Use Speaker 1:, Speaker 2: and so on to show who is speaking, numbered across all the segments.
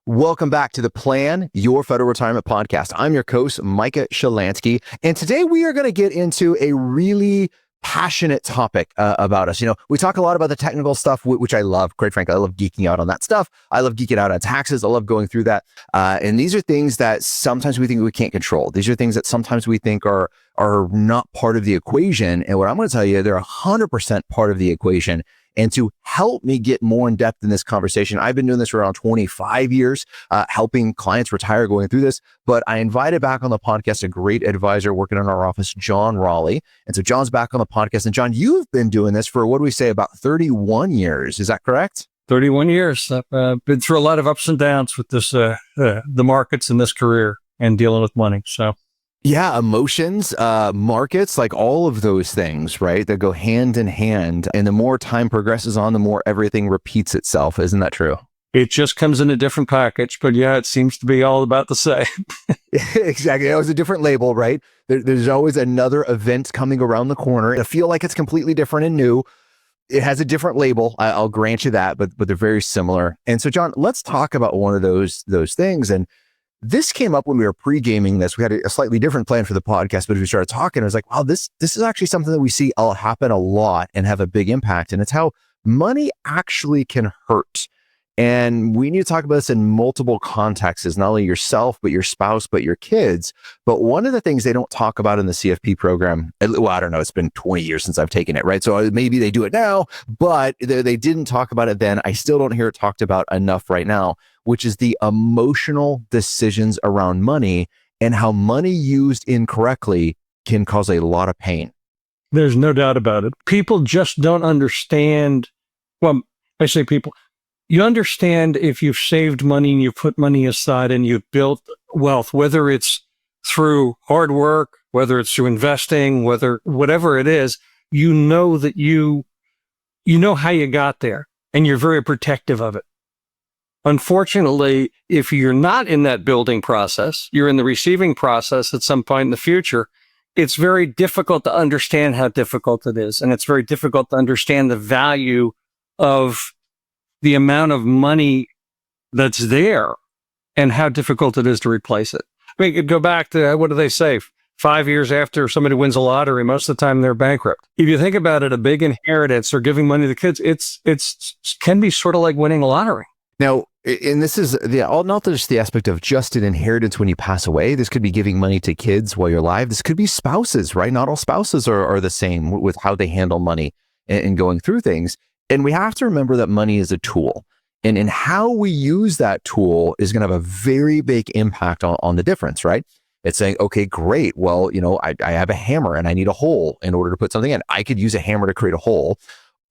Speaker 1: Welcome back to the Plan Your Federal Retirement Podcast. I'm your host, Micah Shalansky, and today we are going to get into a really passionate topic about us. We talk a lot about the technical stuff, which I love. Quite frankly, I love geeking out on that stuff. I love geeking out on taxes. I love going through that. And these are things that sometimes we think we can't control. These are things that sometimes we think are not part of the equation. And what I'm going to tell you, they're 100% part of the equation. And to help me get more in depth in this conversation, I've been doing this for around 25 years, helping clients retire, going through this. But I invited back on the podcast a great advisor working in our office, John Raleigh. And so John's back on the podcast. And John, you've been doing this for, what do we say, about 31 years. Is that correct?
Speaker 2: 31 years. I've been through a lot of ups and downs with this, the markets in this career and dealing with money. So.
Speaker 1: Yeah, emotions, markets, like all of those things, right? That go hand in hand. And the more time progresses on, the more everything repeats itself. Isn't that true?
Speaker 2: It just comes in a different package, but yeah, it seems to be all about the same.
Speaker 1: Exactly. It was a different label, right? There's always another event coming around the corner. I feel like it's completely different and new. It has a different label. I'll grant you that, but they're very similar. And so, John, let's talk about one of those things. And this came up when we were pre-gaming this. We had a slightly different plan for the podcast, but as we started talking, I was like, wow, this is actually something that we see happen a lot and have a big impact. And it's how money actually can hurt. And we need to talk about this in multiple contexts, not only yourself, but your spouse, but your kids. But one of the things they don't talk about in the CFP program, well, I don't know, it's been 20 years since I've taken it, right? So maybe they do it now, but they didn't talk about it then. I still don't hear it talked about enough right now, which is the emotional decisions around money and how money used incorrectly can cause a lot of pain.
Speaker 2: There's no doubt about it. People just don't understand. Well, I say people. You understand if you've saved money and you put money aside and you've built wealth, whether it's through hard work, whether it's through investing, whatever it is, you know that you know how you got there and you're very protective of it. Unfortunately, if you're not in that building process, you're in the receiving process at some point in the future, it's very difficult to understand how difficult it is. And it's very difficult to understand the value of the amount of money that's there and how difficult it is to replace it. I mean, you could go back to, what do they say? 5 years after somebody wins a lottery, most of the time they're bankrupt. If you think about it, a big inheritance or giving money to the kids, it's can be sort of like winning a lottery.
Speaker 1: Now, and this is not just the aspect of just an inheritance when you pass away. This could be giving money to kids while you're alive. This could be spouses, right? Not all spouses are the same with how they handle money and going through things. And we have to remember that money is a tool. And how we use that tool is going to have a very big impact on the difference, right? It's saying, okay, great. Well, I have a hammer and I need a hole in order to put something in. I could use a hammer to create a hole.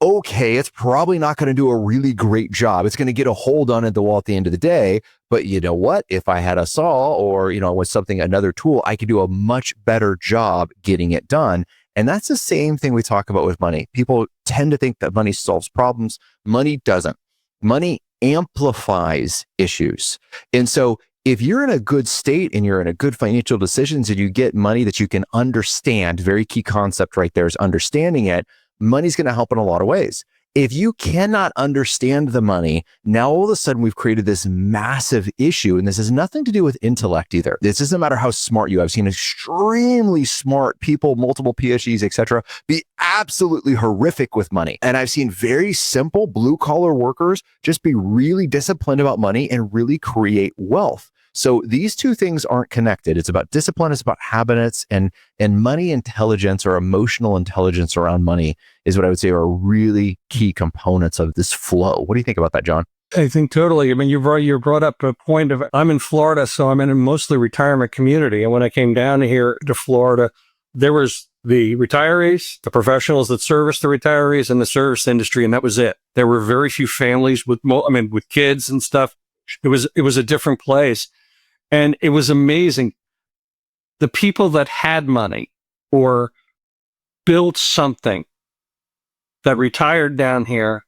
Speaker 1: Okay, it's probably not going to do a really great job. It's going to get a hole done at the wall at the end of the day. But you know what? If I had a saw or, with another tool, I could do a much better job getting it done. And that's the same thing we talk about with money. People tend to think that money solves problems. Money doesn't. Money amplifies issues. And so if you're in a good state and you're in a good financial decisions and you get money that you can understand, very key concept right there is understanding it, money's going to help in a lot of ways. If you cannot understand the money, now all of a sudden we've created this massive issue. And this has nothing to do with intellect either. This doesn't matter how smart you are. I've seen extremely smart people, multiple PhDs, etc., be absolutely horrific with money. And I've seen very simple blue collar workers just be really disciplined about money and really create wealth. So these two things aren't connected. It's about discipline, it's about habits, and money intelligence or emotional intelligence around money is what I would say are really key components of this flow. What do you think about that, John?
Speaker 2: I think totally. I mean, you brought up a point of, I'm in Florida, so I'm in a mostly retirement community. And when I came down here to Florida, there was the retirees, the professionals that service the retirees, and the service industry, and that was it. There were very few families with kids and stuff. It was a different place. And it was amazing. The people that had money or built something that retired down here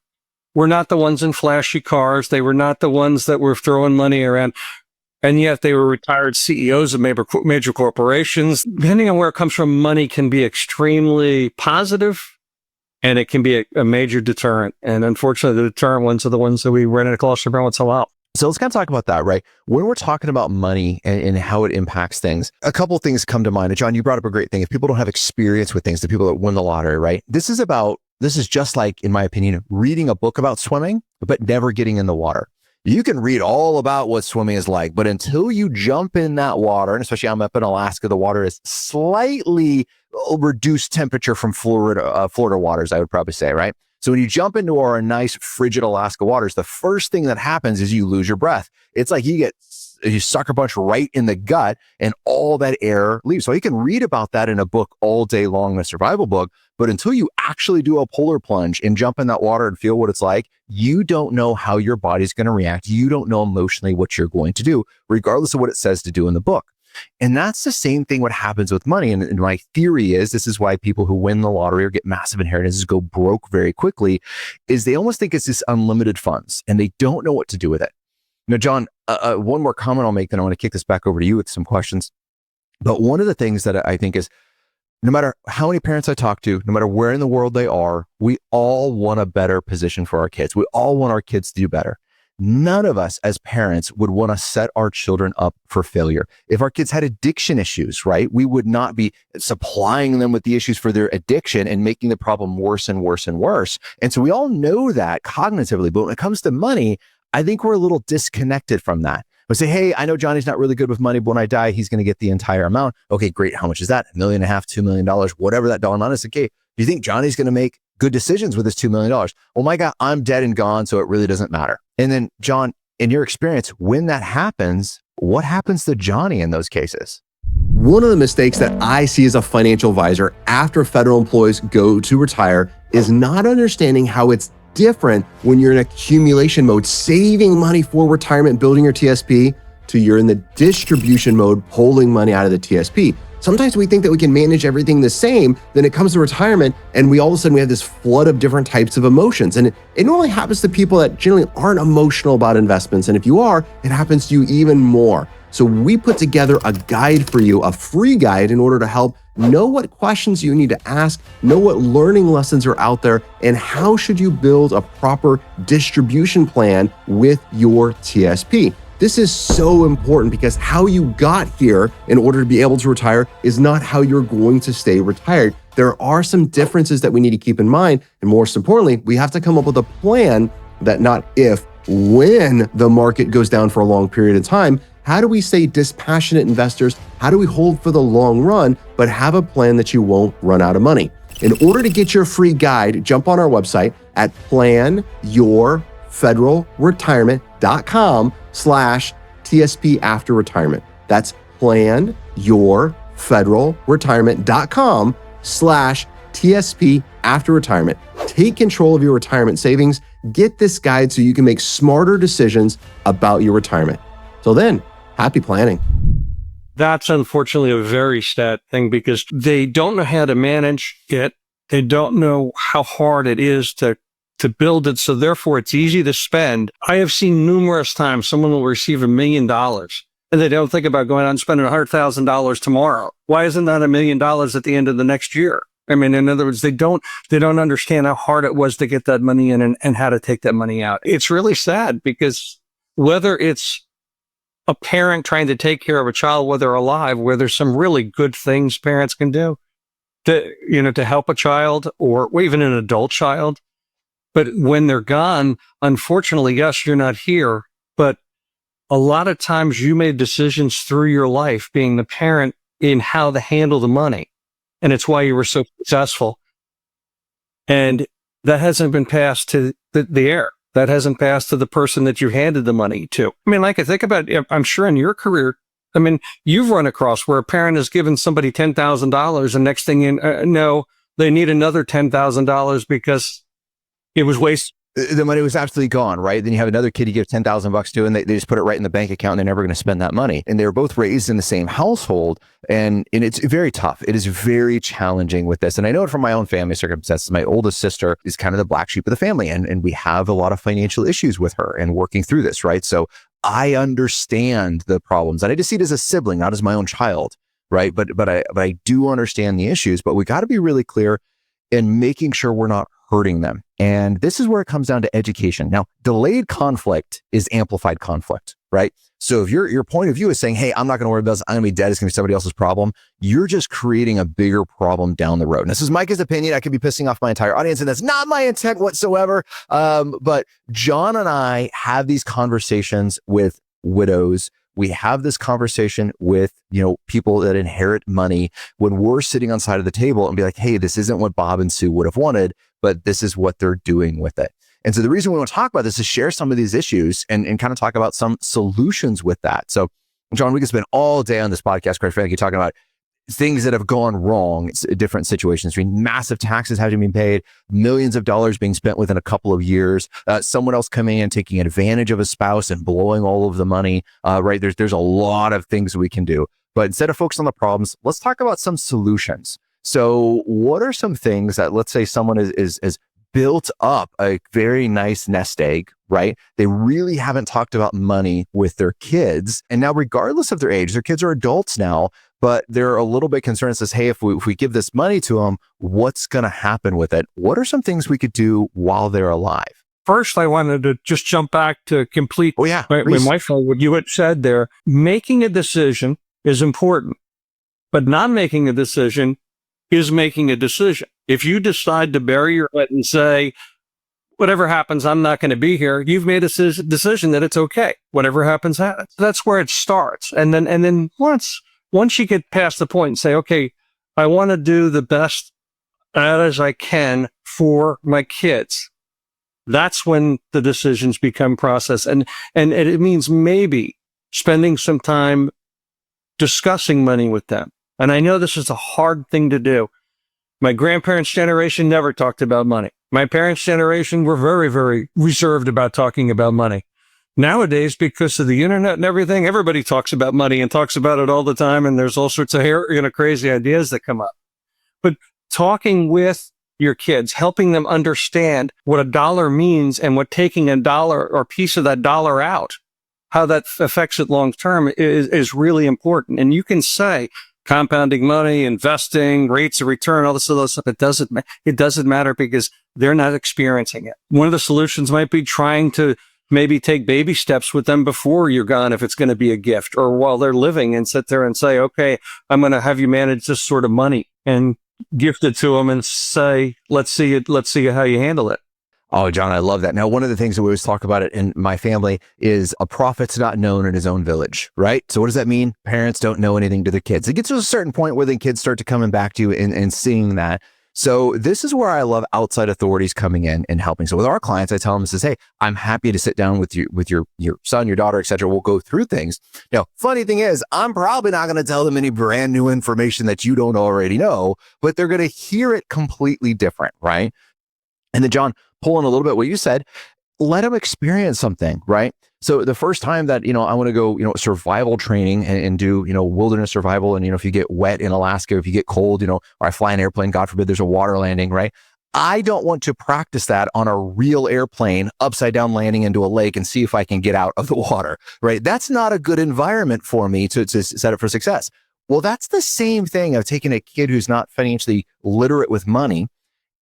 Speaker 2: were not the ones in flashy cars. They were not the ones that were throwing money around. And yet they were retired CEOs of major corporations. Depending on where it comes from, money can be extremely positive and it can be a major deterrent. And unfortunately, the deterrent ones are the ones that we run across every once in a while.
Speaker 1: So let's kind of talk about that, right? When we're talking about money and how it impacts things, a couple of things come to mind. And John, you brought up a great thing. If people don't have experience with things, the people that win the lottery, right? This is just like, in my opinion, reading a book about swimming, but never getting in the water. You can read all about what swimming is like, but until you jump in that water, and especially I'm up in Alaska, the water is slightly reduced temperature from Florida waters, I would probably say, right? So when you jump into our nice frigid Alaska waters, the first thing that happens is you lose your breath. It's like you sucker punch right in the gut and all that air leaves. So you can read about that in a book all day long, a survival book, but until you actually do a polar plunge and jump in that water and feel what it's like, you don't know how your body's going to react. You don't know emotionally what you're going to do, regardless of what it says to do in the book. And that's the same thing what happens with money. And my theory is, this is why people who win the lottery or get massive inheritances go broke very quickly, is they almost think it's this unlimited funds and they don't know what to do with it. Now, John, one more comment I'll make, then I want to kick this back over to you with some questions. But one of the things that I think is, no matter how many parents I talk to, no matter where in the world they are, we all want a better position for our kids. We all want our kids to do better. None of us as parents would want to set our children up for failure. If our kids had addiction issues, right, we would not be supplying them with the issues for their addiction and making the problem worse and worse and worse. And so we all know that cognitively, but when it comes to money, I think we're a little disconnected from that. We say, hey, I know Johnny's not really good with money, but when I die, he's going to get the entire amount. Okay, great. How much is that? $1.5 million, $2 million, whatever that dollar amount is. Okay, do you think Johnny's going to make good decisions with his $2 million? Well, my God, I'm dead and gone, so it really doesn't matter. And then, John, in your experience, when that happens, what happens to Johnny in those cases?
Speaker 3: One of the mistakes that I see as a financial advisor after federal employees go to retire is not understanding how it's different when you're in accumulation mode, saving money for retirement, building your TSP, to you're in the distribution mode, pulling money out of the TSP. Sometimes we think that we can manage everything the same, then it comes to retirement and we all of a sudden we have this flood of different types of emotions. And it normally happens to people that generally aren't emotional about investments. And if you are, it happens to you even more. So we put together a guide for you, a free guide, in order to help know what questions you need to ask, know what learning lessons are out there, and how should you build a proper distribution plan with your TSP. This is so important because how you got here in order to be able to retire is not how you're going to stay retired. There are some differences that we need to keep in mind. And most importantly, we have to come up with a plan that not if, when the market goes down for a long period of time, how do we stay dispassionate investors? How do we hold for the long run, but have a plan that you won't run out of money? In order to get your free guide, jump on our website at planyourfederalretirement.com/TSP after retirement. That's planyourfederalretirement.com/TSP after retirement. Take control of your retirement savings. Get this guide so you can make smarter decisions about your retirement. So then, happy planning.
Speaker 2: That's unfortunately a very sad thing because they don't know how to manage it. They don't know how hard it is to build it. So therefore, it's easy to spend. I have seen numerous times someone will receive $1 million and they don't think about going out and spending $100,000 tomorrow. Why isn't that $1 million at the end of the next year? I mean, in other words, they don't understand how hard it was to get that money in and how to take that money out. It's really sad because whether it's a parent trying to take care of a child while they're alive, where there's some really good things parents can do to help a child or even an adult child. But when they're gone, unfortunately, yes, you're not here, but a lot of times you made decisions through your life being the parent in how to handle the money. And it's why you were so successful. And that hasn't been passed to the heir. That hasn't passed to the person that you handed the money to. I mean, like I think about it, I'm sure in your career, I mean, you've run across where a parent has given somebody $10,000 and next thing you know, they need another $10,000 because it was wasted.
Speaker 1: The money was absolutely gone, right? Then you have another kid you give $10,000 to, and they just put it right in the bank account, and they're never going to spend that money. And they were both raised in the same household, and it's very tough. It is very challenging with this. And I know it from my own family circumstances. My oldest sister is kind of the black sheep of the family, and we have a lot of financial issues with her and working through this, right? So I understand the problems, and I just see it as a sibling, not as my own child, right? But I do understand the issues, but we got to be really clear in making sure we're not hurting them. And this is where it comes down to education. Now, delayed conflict is amplified conflict, right? So if your point of view is saying, hey, I'm not going to worry about this, I'm going to be dead, it's going to be somebody else's problem, you're just creating a bigger problem down the road. And this is Micah's opinion. I could be pissing off my entire audience, and that's not my intent whatsoever. But John and I have these conversations with widows. We have this conversation with, people that inherit money when we're sitting on side of the table and be like, hey, this isn't what Bob and Sue would have wanted, but this is what they're doing with it. And so the reason we want to talk about this is share some of these issues and kind of talk about some solutions with that. So, John, we could spend all day on this podcast, quite frankly, talking about things that have gone wrong, different situations. I mean, massive taxes having been paid, millions of dollars being spent within a couple of years, someone else coming in, taking advantage of a spouse and blowing all of the money, right? There's a lot of things we can do. But instead of focusing on the problems, let's talk about some solutions. So what are some things that, let's say someone is built up a very nice nest egg, right? They really haven't talked about money with their kids. And now, regardless of their age, their kids are adults now, but they're a little bit concerned. It says, hey, if we give this money to them, what's going to happen with it? What are some things we could do while they're alive?
Speaker 2: First, I wanted to just jump back to complete
Speaker 1: my
Speaker 2: wife, what you had said there. Making a decision is important, but not making a decision is making a decision. If you decide to bury your head and say, whatever happens, I'm not going to be here, you've made a decision that it's okay. Whatever happens, happens. That's where it starts. And then once you get past the point and say, okay, I want to do the best as I can for my kids, that's when the decisions become process. And it means maybe spending some time discussing money with them. And I know this is a hard thing to do. My grandparents' generation never talked about money. My parents' generation were very, very reserved about talking about money. Nowadays, because of the internet and everything, everybody talks about money and talks about it all the time. And there's all sorts of crazy ideas that come up. But talking with your kids, helping them understand what a dollar means and what taking a dollar or piece of that dollar out, how that affects it long term is really important. And you can say compounding money, investing, rates of return, all this other stuff. It doesn't matter because they're not experiencing it. One of the solutions might be trying to maybe take baby steps with them before you're gone, if it's going to be a gift, or while they're living, and sit there and say, okay, I'm going to have you manage this sort of money and gift it to them and say, let's see how you handle it.
Speaker 1: Oh, John, I love that. Now, one of the things that we always talk about it in my family is a prophet's not known in his own village, right? So what does that mean? Parents don't know anything to their kids. It gets to a certain point where the kids start to coming back to you and seeing that. So this is where I love outside authorities coming in and helping. So with our clients, I tell them, hey, I'm happy to sit down with your son, your daughter, et cetera. We'll go through things. Now, funny thing is, I'm probably not going to tell them any brand new information that you don't already know, but they're going to hear it completely different, right? And then, John, pulling a little bit what you said, let them experience something, right? So the first time that, I want to go, survival training and do, wilderness survival. And, if you get wet in Alaska, if you get cold, or I fly an airplane, God forbid there's a water landing, right? I don't want to practice that on a real airplane, upside down landing into a lake and see if I can get out of the water, right? That's not a good environment for me to set up for success. Well, that's the same thing of taking a kid who's not financially literate with money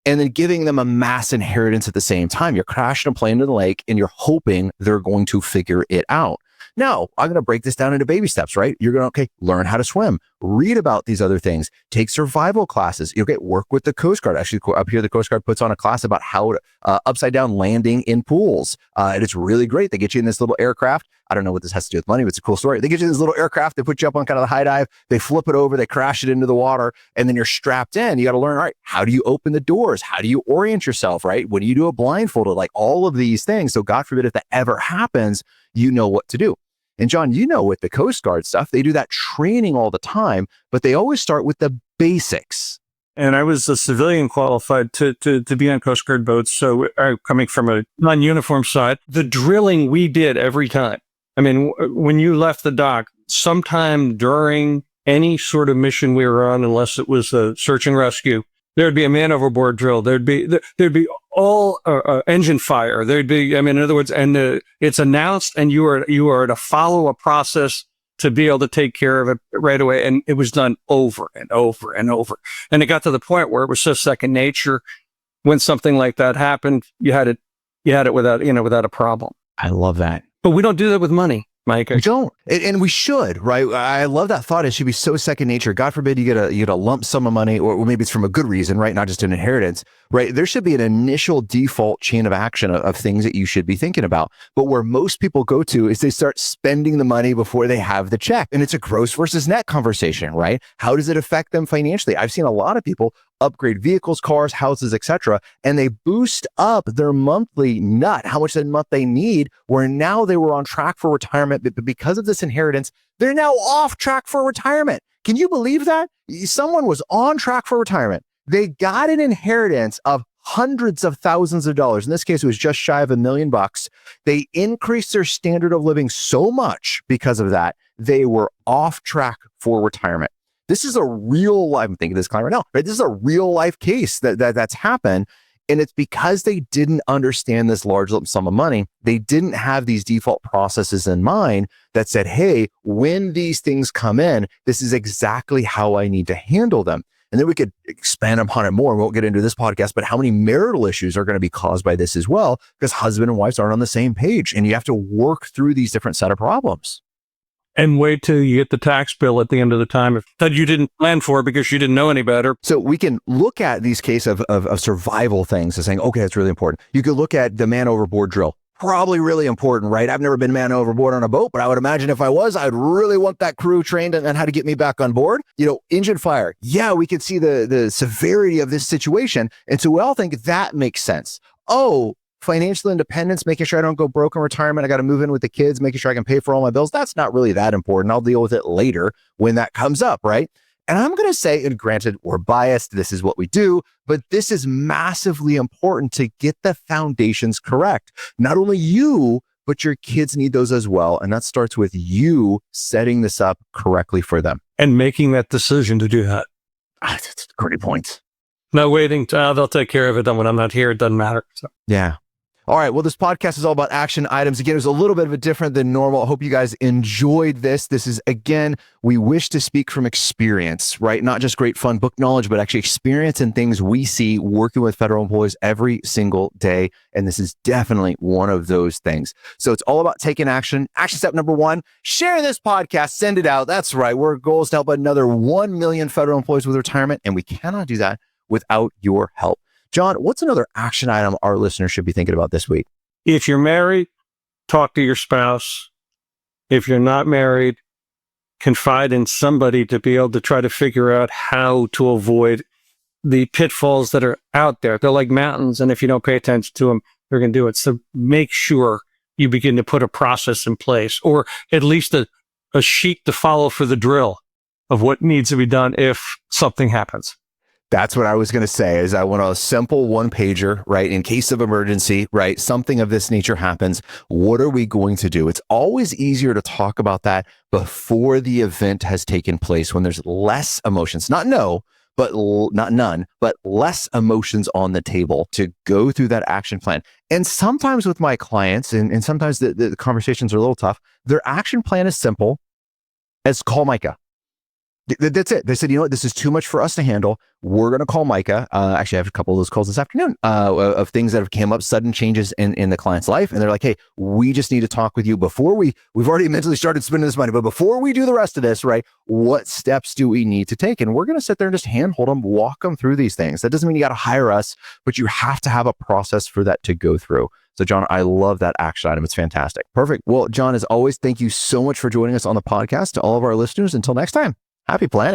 Speaker 1: and then giving them a mass inheritance at the same time. You're crashing a plane into the lake and you're hoping they're going to figure it out. Now, I'm going to break this down into baby steps, right? You're going to, learn how to swim, read about these other things, take survival classes, work with the Coast Guard. Actually, up here, the Coast Guard puts on a class about how to upside down landing in pools. And it's really great. They get you in this little aircraft. I don't know what this has to do with money, but it's a cool story. They get you in this little aircraft. They put you up on kind of the high dive. They flip it over. They crash it into the water. And then you're strapped in. You got to learn, all right, how do you open the doors? How do you orient yourself, right? When do you do a blindfolded? Like all of these things. So God forbid if that ever happens, you know what to do. And John, with the Coast Guard stuff, they do that training all the time, but they always start with the basics.
Speaker 2: And I was a civilian qualified to be on Coast Guard boats. So coming from a non-uniform side, the drilling we did every time. I mean, when you left the dock, sometime during any sort of mission we were on, unless it was a search and rescue, there'd be a man overboard drill. There'd be all engine fire. There'd be, in other words, and it's announced, and you are to follow a process to be able to take care of it right away. And it was done over and over and over. And it got to the point where it was so second nature. when something like that happened, you had it without a problem.
Speaker 1: I love that.
Speaker 2: But we don't do that with money, Mike.
Speaker 1: We don't, and we should, right? I love that thought. It should be so second nature. God forbid you get a lump sum of money, or maybe it's from a good reason, right? Not just an inheritance, right? There should be an initial default chain of action of things that you should be thinking about. But where most people go to is they start spending the money before they have the check, and it's a gross versus net conversation, right? How does it affect them financially? I've seen a lot of people upgrade vehicles, cars, houses, etc., and they boost up their monthly nut, how much a month they need, where now they were on track for retirement, but because of this inheritance, they're now off track for retirement. Can you believe that? Someone was on track for retirement. They got an inheritance of hundreds of thousands of dollars. In this case, it was just shy of $1 million. They increased their standard of living so much because of that, they were off track for retirement. This is a real life, I'm thinking this client right now, right? This is a real life case that's happened. And it's because they didn't understand this large lump sum of money. They didn't have these default processes in mind that said, hey, when these things come in, this is exactly how I need to handle them. And then we could expand upon it more. We won't get into this podcast, but how many marital issues are going to be caused by this as well? Because husband and wives aren't on the same page, and you have to work through these different set of problems.
Speaker 2: And wait till you get the tax bill at the end of the time that you didn't plan for because you didn't know any better.
Speaker 1: So we can look at these cases of survival things and saying, okay, that's really important. You could look at the man overboard drill. Probably really important, right? I've never been man overboard on a boat, but I would imagine if I was, I'd really want that crew trained on how to get me back on board. Engine fire. Yeah, we can see the severity of this situation. And so we all think that makes sense. Oh, financial independence, making sure I don't go broke in retirement. I got to move in with the kids, making sure I can pay for all my bills. That's not really that important. I'll deal with it later when that comes up, right? And I'm going to say, and granted, we're biased. This is what we do, but this is massively important to get the foundations correct. Not only you, but your kids need those as well. And that starts with you setting this up correctly for them.
Speaker 2: And making that decision to do that.
Speaker 1: That's a great point.
Speaker 2: Not waiting, they'll take care of it. Then when I'm not here, it doesn't matter. So.
Speaker 1: Yeah. All right. Well, this podcast is all about action items. Again, it was a little bit of a different than normal. I hope you guys enjoyed this. This is, again, we wish to speak from experience, right? Not just great fun book knowledge, but actually experience and things we see working with federal employees every single day. And this is definitely one of those things. So it's all about taking action. Action step number 1, share this podcast, send it out. That's right. Our goal is to help another 1 million federal employees with retirement. And we cannot do that without your help. John, what's another action item our listeners should be thinking about this week?
Speaker 2: If you're married, talk to your spouse. If you're not married, confide in somebody to be able to try to figure out how to avoid the pitfalls that are out there. They're like mountains, and if you don't pay attention to them, they're going to do it. So make sure you begin to put a process in place, or at least a sheet to follow for the drill of what needs to be done if something happens.
Speaker 1: That's what I was going to say is I want a simple one pager, right? In case of emergency, right? Something of this nature happens. What are we going to do? It's always easier to talk about that before the event has taken place, when there's less emotions, not none, but less emotions on the table to go through that action plan. And sometimes with my clients, and sometimes the conversations are a little tough, their action plan is simple as call Micah. That's it. They said, you know what, this is too much for us to handle. We're going to call Micah. Actually, I have a couple of those calls this afternoon of things that have came up, sudden changes in the client's life. And they're like, hey, we just need to talk with you before we've already mentally started spending this money. But before we do the rest of this, right, what steps do we need to take? And we're going to sit there and just handhold them, walk them through these things. That doesn't mean you got to hire us, but you have to have a process for that to go through. So John, I love that action item. It's fantastic. Perfect. Well, John, as always, thank you so much for joining us on the podcast. To all of our listeners, until next time. Happy planning.